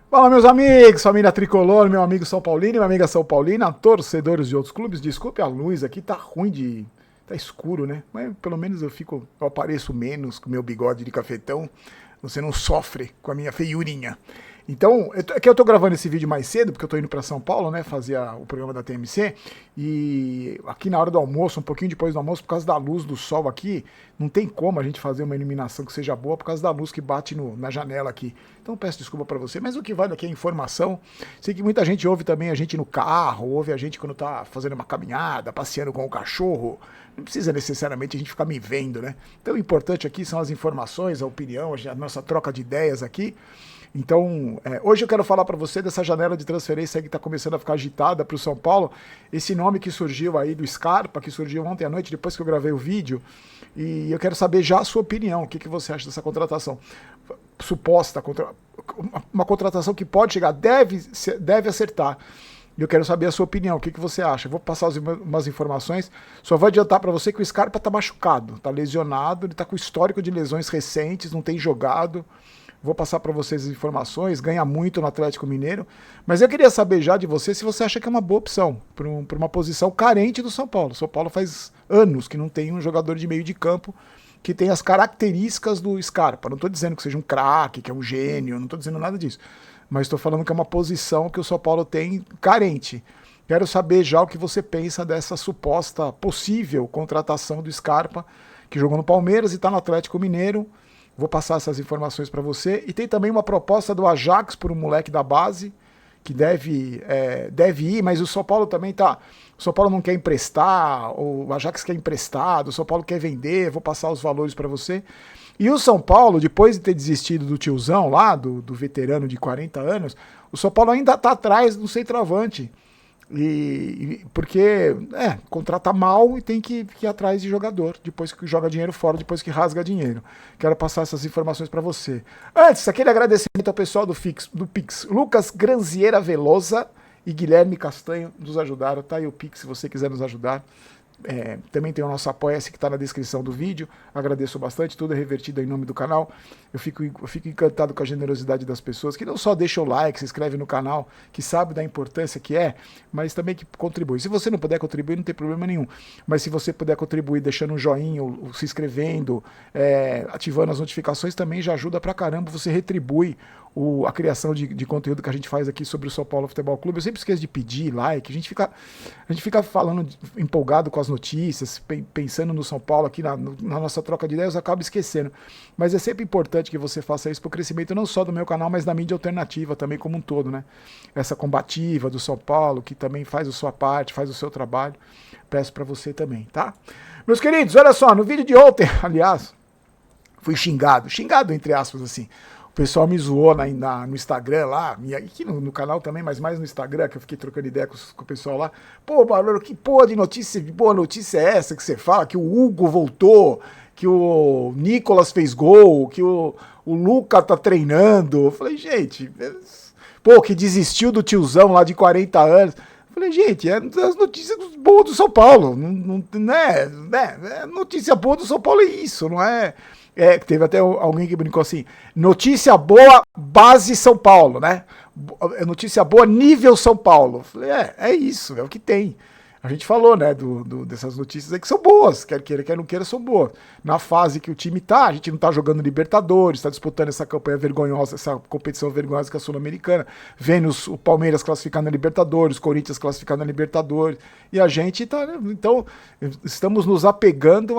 Fala, meus amigos, família tricolor, meu amigo São Paulino e minha amiga São Paulina, torcedores de outros clubes. Desculpe a luz aqui, tá ruim de. Tá escuro, né? Mas pelo menos eu apareço menos com meu bigode de cafetão. Você não sofre com a minha feiurinha. Então, é que eu tô gravando esse vídeo mais cedo, porque eu tô indo para São Paulo, né, fazer o programa da TMC, e aqui na hora do almoço, um pouquinho depois do almoço, por causa da luz do sol aqui, não tem como a gente fazer uma iluminação que seja boa por causa da luz que bate na janela aqui. Então peço desculpa para você, mas o que vale aqui é informação. Sei que muita gente ouve também a gente no carro, ouve a gente quando tá fazendo uma caminhada, passeando com o cachorro. Não precisa necessariamente a gente ficar me vendo, né? Então o importante aqui são as informações, a opinião, a nossa troca de ideias aqui. Então, hoje eu quero falar para você dessa janela de transferência que está começando a ficar agitada para o São Paulo. Esse nome que surgiu aí do Scarpa, que surgiu ontem à noite, depois que eu gravei o vídeo. E eu quero saber já a sua opinião. O que você acha dessa contratação? Suposta, uma contratação que pode chegar, deve acertar. E eu quero saber a sua opinião. O que você acha? Eu vou passar umas informações. Só vou adiantar para você que o Scarpa está machucado, está lesionado, ele está com histórico de lesões recentes, não tem jogado. Vou passar para vocês as informações, ganha muito no Atlético Mineiro, mas eu queria saber já de você se você acha que é uma boa opção para uma posição carente do São Paulo. São Paulo faz anos que não tem um jogador de meio de campo que tem as características do Scarpa. Não estou dizendo que seja um craque, que é um gênio, não estou dizendo nada disso, mas estou falando que é uma posição que o São Paulo tem carente. Quero saber já o que você pensa dessa suposta possível contratação do Scarpa, que jogou no Palmeiras e está no Atlético Mineiro. Vou passar essas informações para você. E tem também uma proposta do Ajax por um moleque da base, que deve ir, mas o São Paulo também tá. O São Paulo não quer emprestar, o Ajax quer emprestado, o São Paulo quer vender, vou passar os valores para você. E o São Paulo, depois de ter desistido do tiozão lá, do veterano de 40 anos, o São Paulo ainda tá atrás do centroavante. Porque contrata mal e tem que ir atrás de jogador depois que joga dinheiro fora, depois que rasga dinheiro. Quero passar essas informações para você. Antes, aquele agradecimento ao pessoal do Pix. Lucas Granziera Velosa e Guilherme Castanho nos ajudaram. Tá aí o Pix se você quiser nos ajudar. Também tem o nosso Apoia-se que está na descrição do vídeo. Agradeço bastante, tudo é revertido em nome do canal. Eu fico encantado com a generosidade das pessoas que não só deixam o like, se inscreve no canal, que sabe da importância que é, mas também que contribui. Se você não puder contribuir, não tem problema nenhum. Mas se você puder contribuir deixando um joinha, ou se inscrevendo, ativando as notificações, também já ajuda pra caramba. Você retribui a criação de conteúdo que a gente faz aqui sobre o São Paulo Futebol Clube. Eu sempre esqueço de pedir like, a gente fica falando empolgado com as notícias, pensando no São Paulo aqui na nossa troca de ideias, eu acabo esquecendo. Mas é sempre importante que você faça isso para o crescimento não só do meu canal, mas da mídia alternativa também como um todo, né? Essa combativa do São Paulo, que também faz a sua parte, faz o seu trabalho, peço para você também, tá? Meus queridos, olha só, no vídeo de ontem, aliás, fui xingado entre aspas assim. O pessoal me zoou no Instagram lá, e aqui no canal também, mas mais no Instagram, que eu fiquei trocando ideia com o pessoal lá. Pô, Barulho, que porra de boa notícia é essa que você fala? Que o Hugo voltou, que o Nicolas fez gol, que o Luca tá treinando. Eu falei, gente, pô, que desistiu do tiozão lá de 40 anos. Eu falei, gente, é as notícias boas do São Paulo. Notícia boa do São Paulo é isso, não é? Teve até alguém que brincou assim, notícia boa, base São Paulo, né? Notícia boa, nível São Paulo. Falei, é isso, é o que tem. A gente falou, né, dessas notícias aí que são boas, quer queira, quer não queira, são boas. Na fase que o time tá, a gente não tá jogando Libertadores, tá disputando essa campanha vergonhosa, essa competição vergonhosa que é a Sul-Americana, vendo o Palmeiras classificar na Libertadores, o Corinthians classificar na Libertadores, e a gente tá, né, então, estamos nos apegando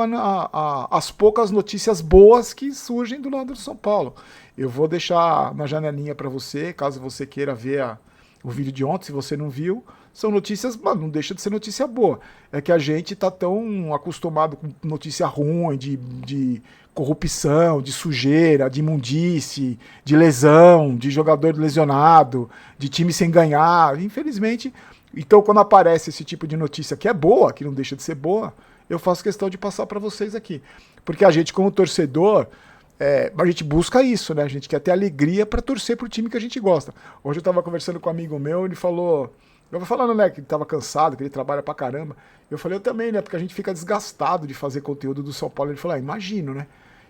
às poucas notícias boas que surgem do lado do São Paulo. Eu vou deixar na janelinha para você, caso você queira ver o vídeo de ontem, se você não viu, são notícias, mano, não deixa de ser notícia boa. É que a gente tá tão acostumado com notícia ruim, de corrupção, de sujeira, de imundice, de lesão, de jogador lesionado, de time sem ganhar. Infelizmente, então quando aparece esse tipo de notícia que é boa, que não deixa de ser boa, eu faço questão de passar para vocês aqui. Porque a gente, como torcedor, a gente busca isso, né? A gente quer ter alegria para torcer pro time que a gente gosta. Hoje eu tava conversando com um amigo meu, ele falou... Eu vou falando, né, que ele tava cansado, que ele trabalha pra caramba. Eu falei, eu também, né, porque a gente fica desgastado de fazer conteúdo do São Paulo. Ele falou, imagino, né?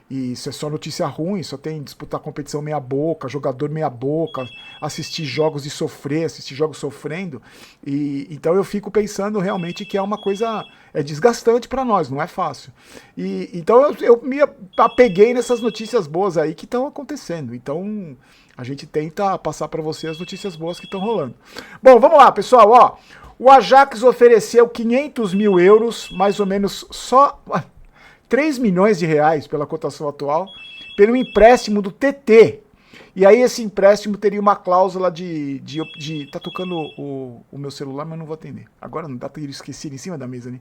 E isso é só notícia ruim, só tem disputar competição meia boca, jogador meia boca, assistir jogos e sofrer, assistir jogos sofrendo. E então eu fico pensando realmente que é uma coisa desgastante para nós, não é fácil. E então eu me apeguei nessas notícias boas aí que estão acontecendo. Então a gente tenta passar para você as notícias boas que estão rolando. Bom, vamos lá, pessoal, ó. O Ajax ofereceu 500 mil euros, mais ou menos só 3 milhões de reais pela cotação atual, pelo empréstimo do TT. E aí esse empréstimo teria uma cláusula tá tocando o meu celular, mas não vou atender. Agora não dá para esquecer em cima da mesa, né?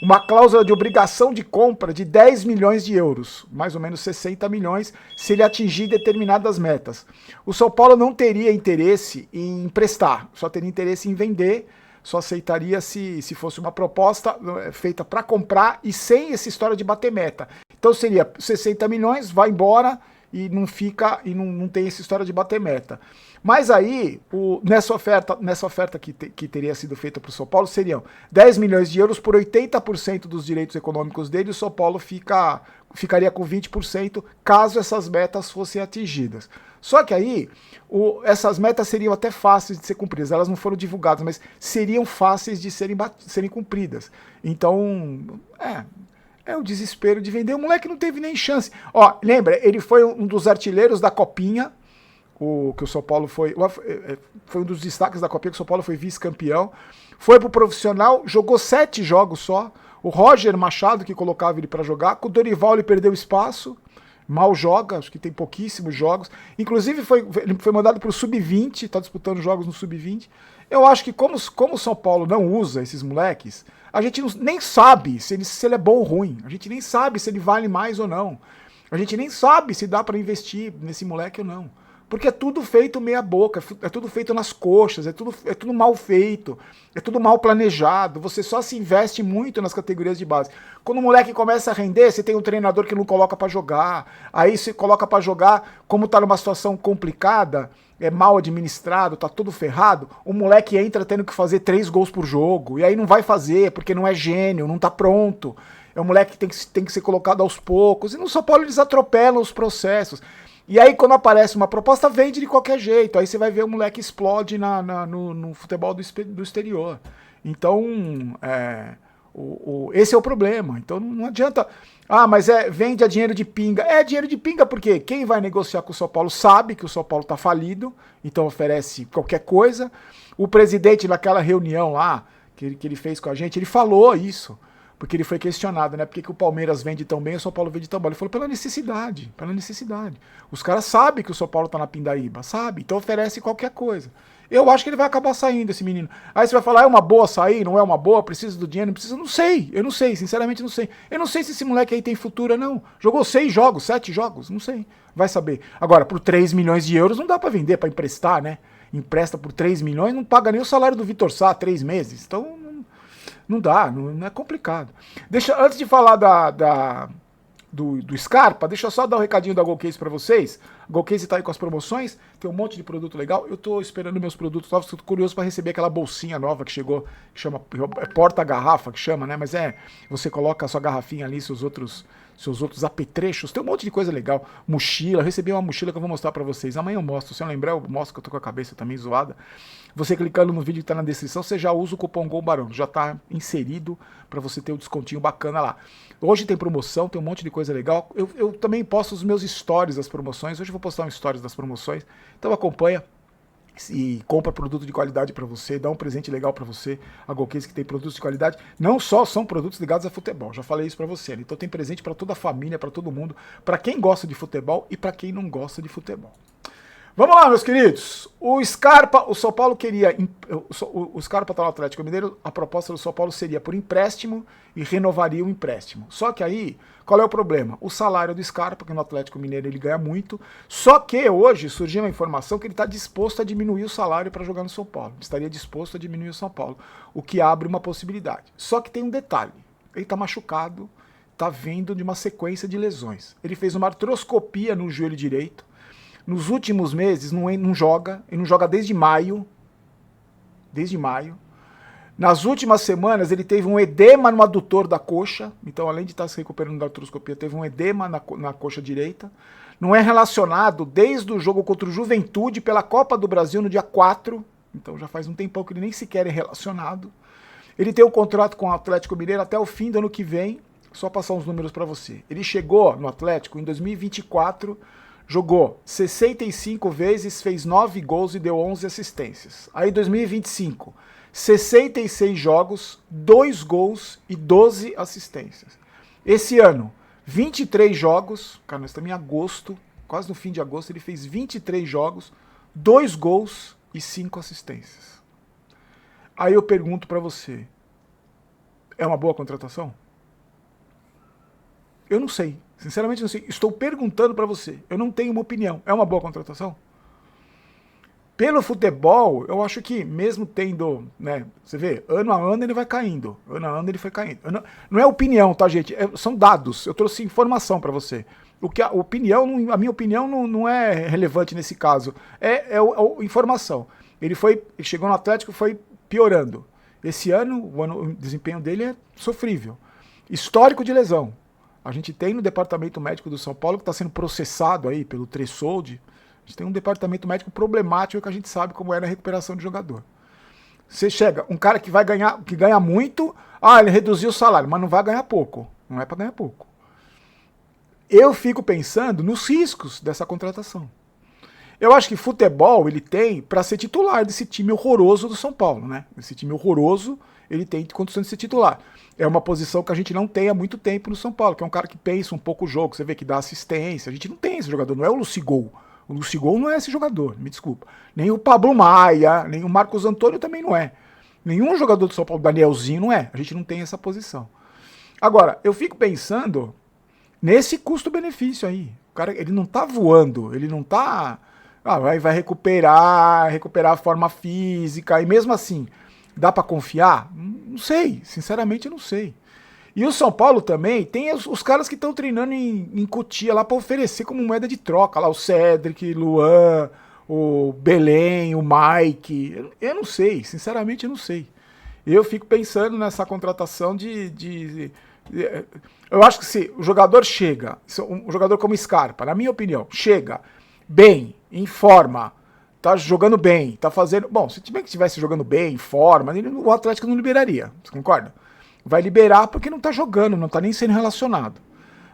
Uma cláusula de obrigação de compra de 10 milhões de euros, mais ou menos 60 milhões, se ele atingir determinadas metas. O São Paulo não teria interesse em emprestar, só teria interesse em vender, só aceitaria se fosse uma proposta feita para comprar e sem essa história de bater meta. Então seria 60 milhões, vai embora e não fica e não tem essa história de bater meta. Mas aí, nessa oferta que teria sido feita para o São Paulo, seriam 10 milhões de euros por 80% dos direitos econômicos dele, e o São Paulo ficaria com 20% caso essas metas fossem atingidas. Só que aí, essas metas seriam até fáceis de ser cumpridas, elas não foram divulgadas, mas seriam fáceis de serem cumpridas. Então, é o desespero de vender. O moleque não teve nem chance. Ó, lembra, ele foi um dos artilheiros da Copinha, que o São Paulo foi um dos destaques da Copinha, que o São Paulo foi vice-campeão. Foi pro profissional, jogou 7 jogos só. O Roger Machado, que colocava ele para jogar. Com o Dorival ele perdeu espaço. Mal joga, acho que tem pouquíssimos jogos. Inclusive ele foi mandado pro Sub-20, está disputando jogos no Sub-20. Eu acho que como o São Paulo não usa esses moleques, a gente nem sabe se ele é bom ou ruim. A gente nem sabe se ele vale mais ou não. A gente nem sabe se dá para investir nesse moleque ou não. Porque é tudo feito meia boca, é tudo feito nas coxas, é tudo mal feito, é tudo mal planejado, você só se investe muito nas categorias de base. Quando o moleque começa a render, você tem um treinador que não coloca pra jogar, aí você coloca pra jogar, como tá numa situação complicada, é mal administrado, tá todo ferrado, o moleque entra tendo que fazer 3 gols por jogo, e aí não vai fazer, porque não é gênio, não tá pronto. É um moleque que tem que ser colocado aos poucos, e no São Paulo eles atropelam os processos. E aí, quando aparece uma proposta, vende de qualquer jeito. Aí você vai ver o moleque explode no futebol do exterior. Então, esse é o problema. Então, não adianta... Ah, mas vende a dinheiro de pinga. É dinheiro de pinga porque quem vai negociar com o São Paulo sabe que o São Paulo está falido, então oferece qualquer coisa. O presidente, naquela reunião lá, que ele fez com a gente, ele falou isso. Porque ele foi questionado, né? Por que o Palmeiras vende tão bem e o São Paulo vende tão mal? Ele falou pela necessidade, pela necessidade. Os caras sabem que o São Paulo tá na pindaíba, sabe? Então oferece qualquer coisa. Eu acho que ele vai acabar saindo, esse menino. Aí você vai falar, é uma boa sair, não é uma boa, precisa do dinheiro, não precisa. Não sei, eu não sei, sinceramente não sei. Eu não sei se esse moleque aí tem futuro, não. Jogou 6 jogos, 7 jogos, não sei. Vai saber. Agora, por 3 milhões de euros não dá pra vender, pra emprestar, né? Empresta por 3 milhões, não paga nem o salário do Vitor Sá 3 meses. Então... Não dá, não é complicado. Antes de falar do Scarpa, deixa eu só dar um recadinho da Golcase para vocês. A Golcase tá aí com as promoções, tem um monte de produto legal. Eu tô esperando meus produtos novos, tô curioso para receber aquela bolsinha nova que chegou, que chama porta-garrafa, que chama, né? Mas você coloca a sua garrafinha ali, seus outros apetrechos, tem um monte de coisa legal. Mochila, eu recebi uma mochila que eu vou mostrar pra vocês. Amanhã eu mostro, se eu lembrar eu mostro, que eu tô com a cabeça também zoada. Você clicando no vídeo que tá na descrição, você já usa o cupom GOLBARON, já tá inserido pra você ter um descontinho bacana lá. Hoje tem promoção, tem um monte de coisa legal. Eu também posto os meus stories das promoções, hoje eu vou postar um stories das promoções, então acompanha. E compra produto de qualidade para você, dá um presente legal para você. A Golcase que tem produtos de qualidade, não só são produtos ligados a futebol, já falei isso para você, né? Então tem presente para toda a família, para todo mundo, para quem gosta de futebol e para quem não gosta de futebol. Vamos lá, meus queridos. O Scarpa, o São Paulo queria... O Scarpa está no Atlético Mineiro, a proposta do São Paulo seria por empréstimo e renovaria o empréstimo. Só que aí, qual é o problema? O salário do Scarpa, que no Atlético Mineiro ele ganha muito, só que hoje surgiu uma informação que ele está disposto a diminuir o salário para jogar no São Paulo. Ele estaria disposto a diminuir o São Paulo, o que abre uma possibilidade. Só que tem um detalhe, ele está machucado, está vindo de uma sequência de lesões. Ele fez uma artroscopia no joelho direito. Nos últimos meses não joga, ele não joga desde maio. Desde maio. Nas últimas semanas, ele teve um edema no adutor da coxa. Então, além de estar se recuperando da artroscopia, teve um edema na coxa direita. Não é relacionado desde o jogo contra o Juventude pela Copa do Brasil no dia 4. Então, já faz um tempão que ele nem sequer é relacionado. Ele tem um contrato com o Atlético Mineiro até o fim do ano que vem. Só passar uns números para você. Ele chegou no Atlético em 2024, jogou 65 vezes, fez 9 gols e deu 11 assistências. Aí 2025, 66 jogos, 2 gols e 12 assistências. Esse ano, 23 jogos, cara, nós estamos em agosto, quase no fim de agosto, ele fez 23 jogos, 2 gols e 5 assistências. Aí eu pergunto para você, é uma boa contratação? Eu não sei, sinceramente não sei. Estou perguntando para você, eu não tenho uma opinião. É uma boa contratação? Pelo futebol, eu acho que mesmo tendo, né, você vê, ano a ano ele vai caindo, ano a ano ele foi caindo. Não é opinião, tá, gente? São dados, eu trouxe informação para você. A minha opinião não é relevante nesse caso, é informação. Ele chegou no Atlético e foi piorando. Esse ano, o desempenho dele é sofrível. Histórico de lesão. A gente tem no departamento médico do São Paulo, que está sendo processado aí pelo Tressoldi, a gente tem um departamento médico problemático que a gente sabe como é na recuperação de jogador. Você chega, um cara que ganha muito, ele reduziu o salário, mas não vai ganhar pouco. Não é para ganhar pouco. Eu fico pensando nos riscos dessa contratação. Eu acho que futebol ele tem para ser titular desse time horroroso do São Paulo, né? Esse time horroroso, ele tem condições de ser titular. É uma posição que a gente não tem há muito tempo no São Paulo, que é um cara que pensa um pouco o jogo, você vê que dá assistência. A gente não tem esse jogador, não é o Lucigol. O Lucigol não é esse jogador, me desculpa. Nem o Pablo Maia, nem o Marcos Antônio também não é. Nenhum jogador do São Paulo, Danielzinho, não é. A gente não tem essa posição. Agora, eu fico pensando nesse custo-benefício aí. O cara, ele não tá voando, ele não tá... vai recuperar a forma física, e mesmo assim, dá para confiar? Não sei, sinceramente eu não sei. E o São Paulo também tem os caras que estão treinando em Cotia lá para oferecer como moeda de troca, lá o Cedric, Luan, o Belém, o Mike, eu não sei, sinceramente eu não sei. Eu fico pensando nessa contratação eu acho que se o jogador chega, um jogador como Scarpa, na minha opinião, chega bem, em forma, tá jogando bem, tá fazendo... Bom, se tiver que estivesse jogando bem, em forma, o Atlético não liberaria, você concorda? Vai liberar porque não tá jogando, não tá nem sendo relacionado.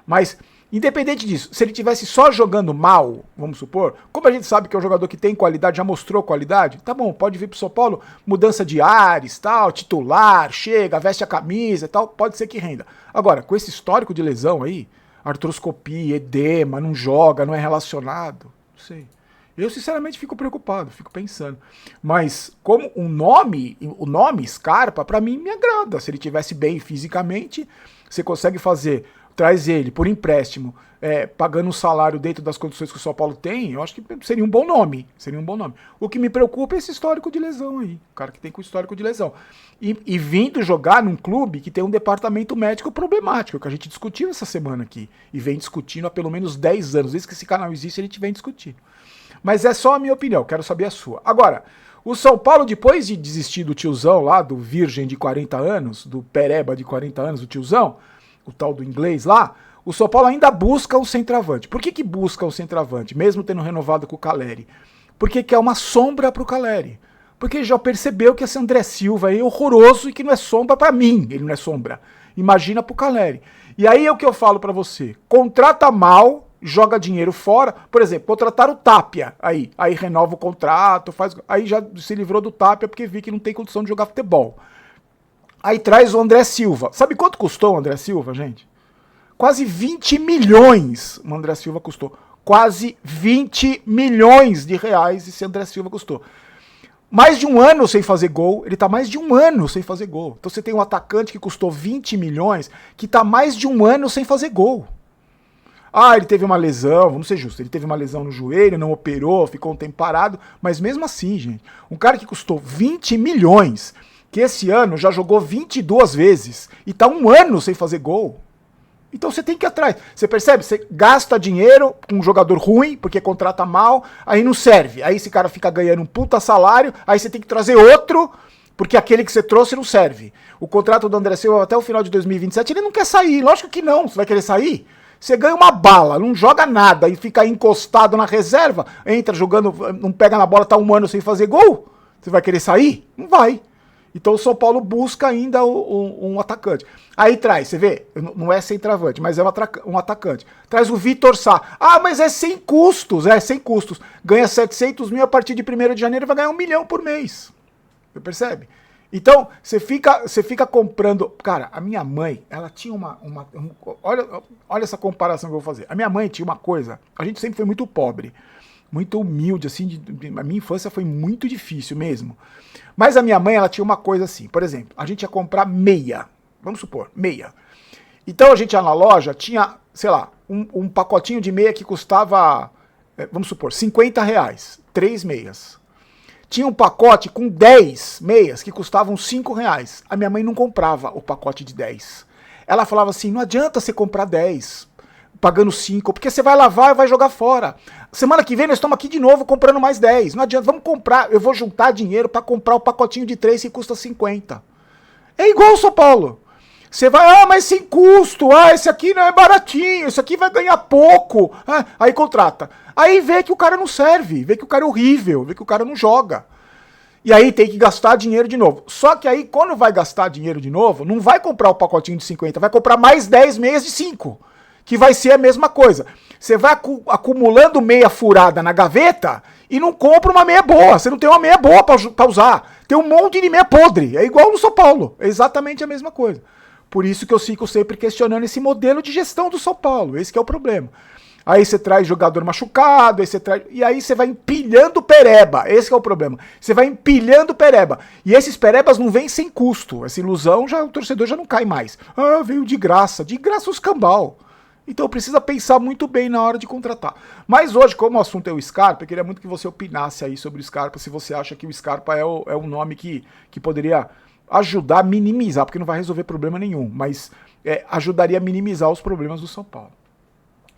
Mas, independente disso, se ele tivesse só jogando mal, vamos supor, como a gente sabe que é um jogador que tem qualidade, já mostrou qualidade, tá bom, pode vir pro São Paulo, mudança de ares, tal, titular, chega, veste a camisa e tal, pode ser que renda. Agora, com esse histórico de lesão aí, artroscopia, edema, não joga, não é relacionado, não sei. Eu, sinceramente, fico preocupado, fico pensando. Mas, como o nome Scarpa, pra mim, me agrada. Se ele tivesse bem fisicamente, você consegue traz ele por empréstimo, pagando um salário dentro das condições que o São Paulo tem, eu acho que seria um bom nome. O que me preocupa é esse histórico de lesão aí. O cara que tem com histórico de lesão. E vindo jogar num clube que tem um departamento médico problemático, que a gente discutiu essa semana aqui. E vem discutindo há pelo menos 10 anos. Desde que esse canal existe, a gente vem discutindo. Mas é só a minha opinião, quero saber a sua. Agora, o São Paulo, depois de desistir do tiozão lá, do virgem de 40 anos, do pereba de 40 anos, o tiozão, o tal do inglês lá, o São Paulo ainda busca um centroavante. Por que busca um centroavante, mesmo tendo renovado com o Caleri? Porque quer uma sombra pro Caleri. Porque ele já percebeu que esse André Silva aí é horroroso e que não é sombra pra mim, ele não é sombra. Imagina pro Caleri. E aí é o que eu falo pra você, contrata mal... joga dinheiro fora, por exemplo, contrataram o Tapia, aí renova o contrato, aí já se livrou do Tapia porque vi que não tem condição de jogar futebol. Aí traz o André Silva. Sabe quanto custou o André Silva, gente? Quase 20 milhões o André Silva custou. Quase 20 milhões de reais esse André Silva custou. Mais de um ano sem fazer gol, ele tá mais de um ano sem fazer gol. Então você tem um atacante que custou 20 milhões, que tá mais de um ano sem fazer gol. Ele teve uma lesão, vamos ser justos, ele teve uma lesão no joelho, não operou, ficou um tempo parado, mas mesmo assim, gente, um cara que custou 20 milhões, que esse ano já jogou 22 vezes, e tá um ano sem fazer gol, então você tem que ir atrás. Você percebe? Você gasta dinheiro com um jogador ruim, porque contrata mal, aí não serve, aí esse cara fica ganhando um puta salário, aí você tem que trazer outro, Porque aquele que você trouxe não serve. O contrato do André Silva até o final de 2027, ele não quer sair. Lógico que não. Você vai querer sair? Você ganha uma bala, não joga nada e fica aí encostado na reserva, entra jogando, não pega na bola, tá um ano sem fazer gol. Você vai querer sair? Não vai. Então o São Paulo busca ainda um atacante. Aí traz, você vê, não é centroavante, mas é um atacante. Traz o Vitor Sá. Ah, mas é sem custos. É, sem custos. Ganha 700 mil a partir de 1º de janeiro, vai ganhar 1 milhão por mês. Você percebe? Então, você fica comprando... Cara, a minha mãe, ela tinha olha essa comparação que eu vou fazer. A minha mãe tinha uma coisa... A gente sempre foi muito pobre, muito humilde, assim. A minha infância foi muito difícil mesmo. Mas a minha mãe, ela tinha uma coisa assim. Por exemplo, a gente ia comprar meia. Vamos supor, meia. Então, a gente ia na loja, tinha, sei lá, um pacotinho de meia que custava, vamos supor, R$50. 3 meias. Tinha um pacote com 10 meias que custavam R$5. A minha mãe não comprava o pacote de 10. Ela falava assim, não adianta você comprar 10, pagando 5, porque você vai lavar e vai jogar fora. Semana que vem nós estamos aqui de novo comprando mais 10. Não adianta, vamos comprar, eu vou juntar dinheiro para comprar o pacotinho de 3 que custa 50. É igual o São Paulo. Você vai, mas sem custo, esse aqui não é baratinho, esse aqui vai ganhar pouco. Aí contrata. Aí vê que o cara não serve, vê que o cara é horrível, vê que o cara não joga. E aí tem que gastar dinheiro de novo. Só que aí, quando vai gastar dinheiro de novo, não vai comprar o pacotinho de 50, vai comprar mais 10 meias de 5, que vai ser a mesma coisa. Você vai acumulando meia furada na gaveta e não compra uma meia boa. Você não tem uma meia boa pra usar. Tem um monte de meia podre. É igual no São Paulo. É exatamente a mesma coisa. Por isso que eu fico sempre questionando esse modelo de gestão do São Paulo. Esse que é o problema. Aí você traz jogador machucado, e aí você vai empilhando pereba. Esse que é o problema. Você vai empilhando pereba. E esses perebas não vêm sem custo. Essa ilusão, o torcedor já não cai mais. Veio de graça. De graça os cambal. Então precisa pensar muito bem na hora de contratar. Mas hoje, como o assunto é o Scarpa, eu queria muito que você opinasse aí sobre o Scarpa, se você acha que o Scarpa é um nome que poderia ajudar a minimizar, porque não vai resolver problema nenhum, mas ajudaria a minimizar os problemas do São Paulo.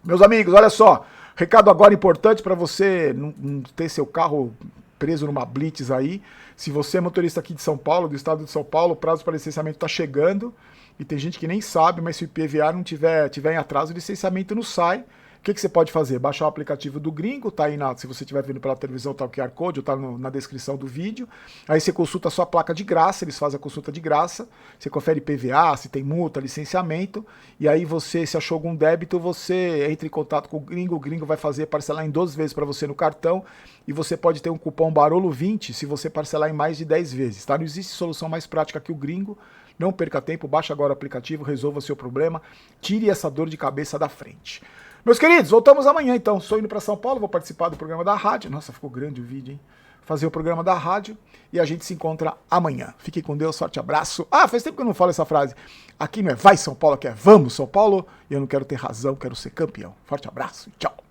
Meus amigos, olha só, recado agora importante para você não ter seu carro preso numa blitz aí. Se você é motorista aqui de São Paulo, do estado de São Paulo, o prazo para licenciamento está chegando. E tem gente que nem sabe, mas se o IPVA não tiver em atraso, o licenciamento não sai. O que você pode fazer? Baixar o aplicativo do Gringo, tá aí se você estiver vendo pela televisão, tá o QR Code, ou tá na descrição do vídeo. Aí você consulta a sua placa de graça, eles fazem a consulta de graça. Você confere IPVA, se tem multa, licenciamento. E aí você, se achou algum débito, você entra em contato com o Gringo vai fazer parcelar em 12 vezes para você no cartão. E você pode ter um cupom BAROLO20 se você parcelar em mais de 10 vezes, tá? Não existe solução mais prática que o Gringo. Não perca tempo, baixe agora o aplicativo, resolva seu problema, tire essa dor de cabeça da frente. Meus queridos, voltamos amanhã então. Estou indo para São Paulo, vou participar do programa da rádio. Nossa, ficou grande o vídeo, hein? Fazer o programa da rádio e a gente se encontra amanhã. Fiquem com Deus, forte abraço. Faz tempo que eu não falo essa frase. Aqui não é vai São Paulo, aqui é vamos São Paulo. E eu não quero ter razão, quero ser campeão. Forte abraço e tchau.